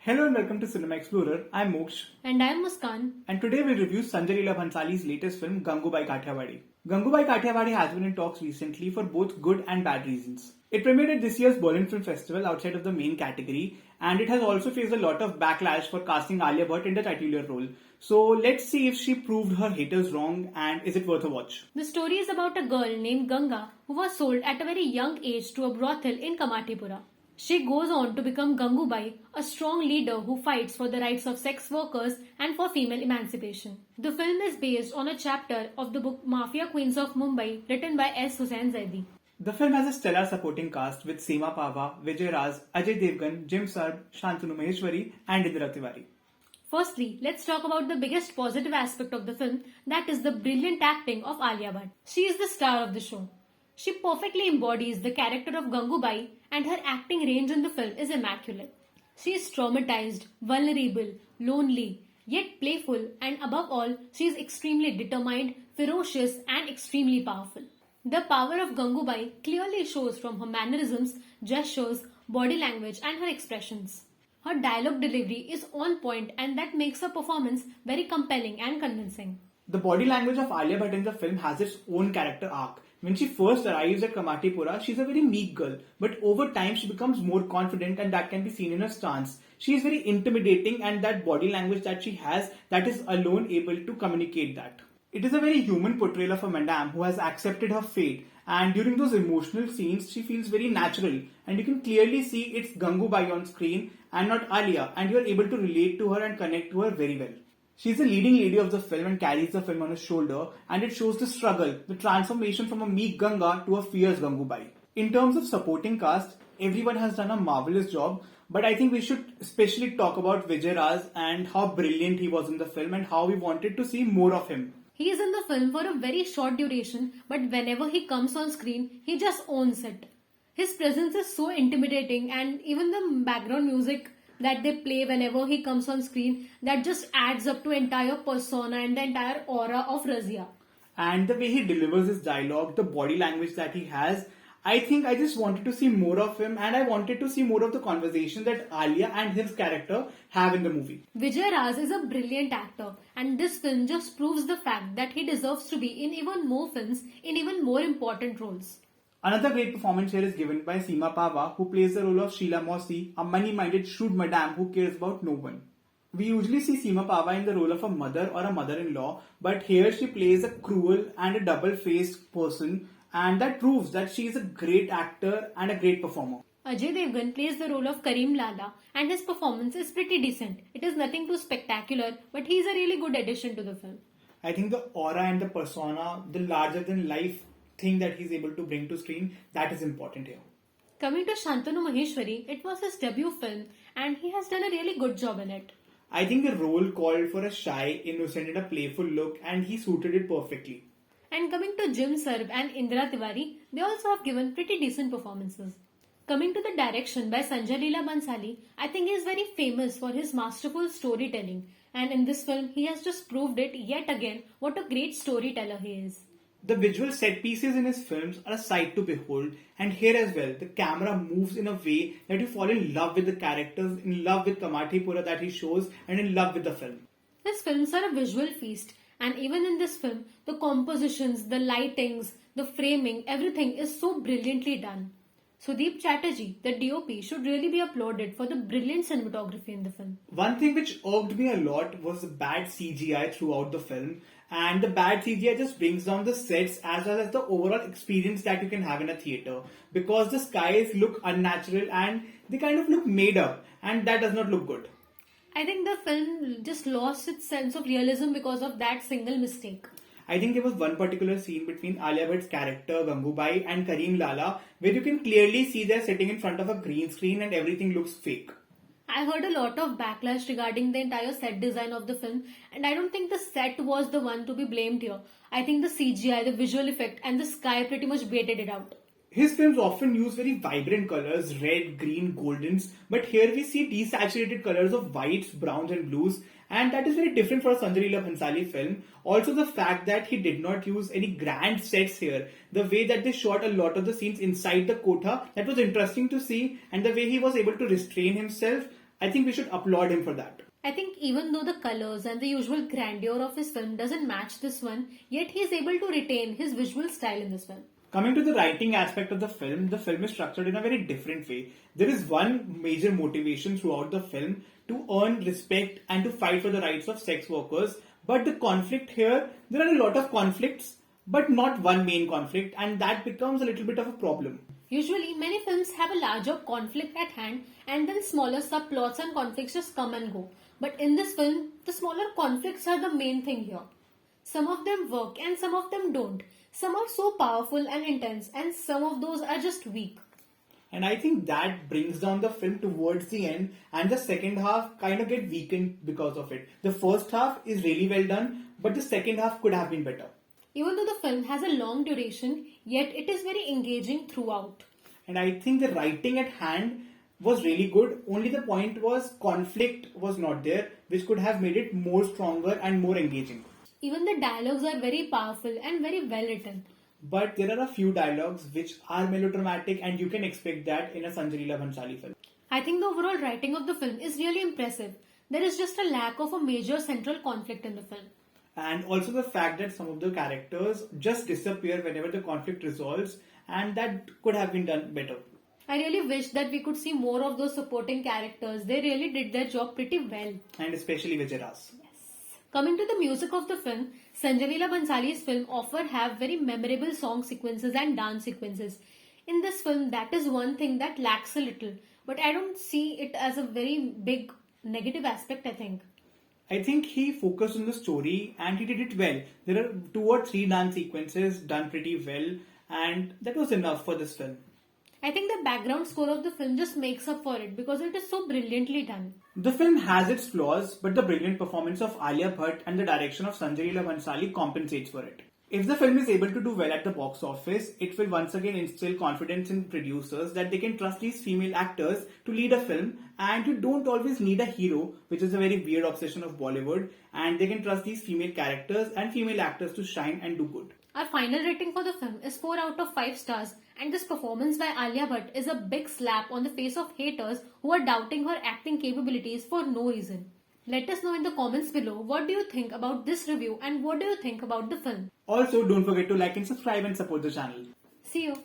Hello and welcome to Cinema Explorer. I'm Moksh. And I'm Muskan. And today we'll review Sanjay Leela Bhansali's latest film, Gangubai Kathiawadi. Gangubai Kathiawadi has been in talks recently for both good and bad reasons. It premiered at this year's Berlin Film Festival outside of the main category, and it has also faced a lot of backlash for casting Alia Bhatt in the titular role. So let's see if she proved her haters wrong and is it worth a watch. The story is about a girl named Ganga who was sold at a very young age to a brothel in Kamatipura. She goes on to become Gangubai, a strong leader who fights for the rights of sex workers and for female emancipation. The film is based on a chapter of the book Mafia Queens of Mumbai written by S. Hussain Zaidi. The film has a stellar supporting cast with Seema Pahwa, Vijay Raaz, Ajay Devgan, Sarbh, Shantanu Maheshwari and Indira. Firstly, let's talk about the biggest positive aspect of the film, that is the brilliant acting of Alia Bhatt. She is the star of the show. She perfectly embodies the character of Gangubai and her acting range in the film is immaculate. She is traumatized, vulnerable, lonely, yet playful, and above all, she is extremely determined, ferocious and extremely powerful. The power of Gangubai clearly shows from her mannerisms, gestures, body language and her expressions. Her dialogue delivery is on point and that makes her performance very compelling and convincing. The body language of Alia Bhatt in the film has its own character arc. When she first arrives at Kamatipura, she's a very meek girl, but over time she becomes more confident and that can be seen in her stance. She is very intimidating and that body language that she has, that is alone able to communicate that. It is a very human portrayal of a madam who has accepted her fate, and during those emotional scenes she feels very natural and you can clearly see it's Gangubai on screen and not Alia, and you are able to relate to her and connect to her very well. She is the leading lady of the film and carries the film on her shoulder, and it shows the struggle, the transformation from a meek Ganga to a fierce Gangubai. In terms of supporting cast, everyone has done a marvelous job, but I think we should especially talk about Vijay Raaz and how brilliant he was in the film and how we wanted to see more of him. He is in the film for a very short duration, but whenever he comes on screen, he just owns it. His presence is so intimidating, and even the background music that they play whenever he comes on screen, that just adds up to entire persona and the entire aura of Razia. And the way he delivers his dialogue, the body language that he has, I think I just wanted to see more of him and I wanted to see more of the conversation that Alia and his character have in the movie. Vijay Raaz is a brilliant actor and this film just proves the fact that he deserves to be in even more films in even more important roles. Another great performance here is given by Seema Pahwa, who plays the role of Sheila Mausi, a money-minded shrewd madam who cares about no one. We usually see Seema Pahwa in the role of a mother or a mother-in-law, but here she plays a cruel and a double-faced person, and that proves that she is a great actor and a great performer. Ajay Devgan plays the role of Karim Lala and his performance is pretty decent. It is nothing too spectacular, but he is a really good addition to the film. I think the aura and the persona, the larger-than-life thing that he's able to bring to screen, that is important here. Coming to Shantanu Maheshwari, it was his debut film and he has done a really good job in it. I think the role called for a shy, innocent and a playful look and he suited it perfectly. And coming to Sarbh and Indira, they also have given pretty decent performances. Coming to the direction by Sanjay Leela Bhansali, I think he is very famous for his masterful storytelling, and in this film he has just proved it yet again what a great storyteller he is. The visual set pieces in his films are a sight to behold, and here as well, the camera moves in a way that you fall in love with the characters, in love with Kamatipura that he shows, and in love with the film. His films are a visual feast, and even in this film, the compositions, the lightings, the framing, everything is so brilliantly done. Sudeep Chatterjee, the DOP, should really be applauded for the brilliant cinematography in the film. One thing which irked me a lot was the bad CGI throughout the film, and the bad CGI just brings down the sets as well as the overall experience that you can have in a theatre, because the skies look unnatural and they kind of look made up, and that does not look good. I think the film just lost its sense of realism because of that single mistake. I think there was one particular scene between Alia Bhatt's character Gangubai and Karim Lala where you can clearly see they're sitting in front of a green screen and everything looks fake. I heard a lot of backlash regarding the entire set design of the film, and I don't think the set was the one to be blamed here. I think the CGI, the visual effect and the sky pretty much baited it out. His films often use very vibrant colors, red, green, goldens, but here we see desaturated colors of whites, browns and blues, and that is very different for a Sanjay Leela Bhansali film. Also the fact that he did not use any grand sets here, the way that they shot a lot of the scenes inside the kotha, that was interesting to see, and the way he was able to restrain himself I think we should applaud him for that. I think even though the colors and the usual grandeur of his film doesn't match this one, yet he is able to retain his visual style in this film. Coming to the writing aspect of the film is structured in a very different way. There is one major motivation throughout the film to earn respect and to fight for the rights of sex workers. But the conflict here, there are a lot of conflicts, but not one main conflict, and that becomes a little bit of a problem. Usually, many films have a larger conflict at hand and then smaller subplots and conflicts just come and go. But in this film, the smaller conflicts are the main thing here. Some of them work and some of them don't. Some are so powerful and intense and some of those are just weak. And I think that brings down the film towards the end, and the second half kind of get weakened because of it. The first half is really well done, but the second half could have been better. Even though the film has a long duration, yet it is very engaging throughout. And I think the writing at hand was really good. Only the point was conflict was not there, which could have made it more stronger and more engaging. Even the dialogues are very powerful and very well written. But there are a few dialogues which are melodramatic, and you can expect that in a Sanjay Leela Bhansali film. I think the overall writing of the film is really impressive. There is just a lack of a major central conflict in the film. And also the fact that some of the characters just disappear whenever the conflict resolves, and that could have been done better. I really wish that we could see more of those supporting characters. They really did their job pretty well. And especially Vijay Raaz. Coming to the music of the film, Sanjay Leela Bhansali's film often have very memorable song sequences and dance sequences. In this film, that is one thing that lacks a little, but I don't see it as a very big negative aspect, I think. I think he focused on the story and he did it well. There are 2 or 3 dance sequences done pretty well, and that was enough for this film. I think the background score of the film just makes up for it because it is so brilliantly done. The film has its flaws, but the brilliant performance of Alia Bhatt and the direction of Sanjay Leela Bhansali compensates for it. If the film is able to do well at the box office, it will once again instill confidence in producers that they can trust these female actors to lead a film, and you don't always need a hero, which is a very weird obsession of Bollywood, and they can trust these female characters and female actors to shine and do good. Our final rating for the film is 4 out of 5 stars, and this performance by Alia Bhatt is a big slap on the face of haters who are doubting her acting capabilities for no reason. Let us know in the comments below what do you think about this review and what do you think about the film. Also, don't forget to like and subscribe and support the channel. See you.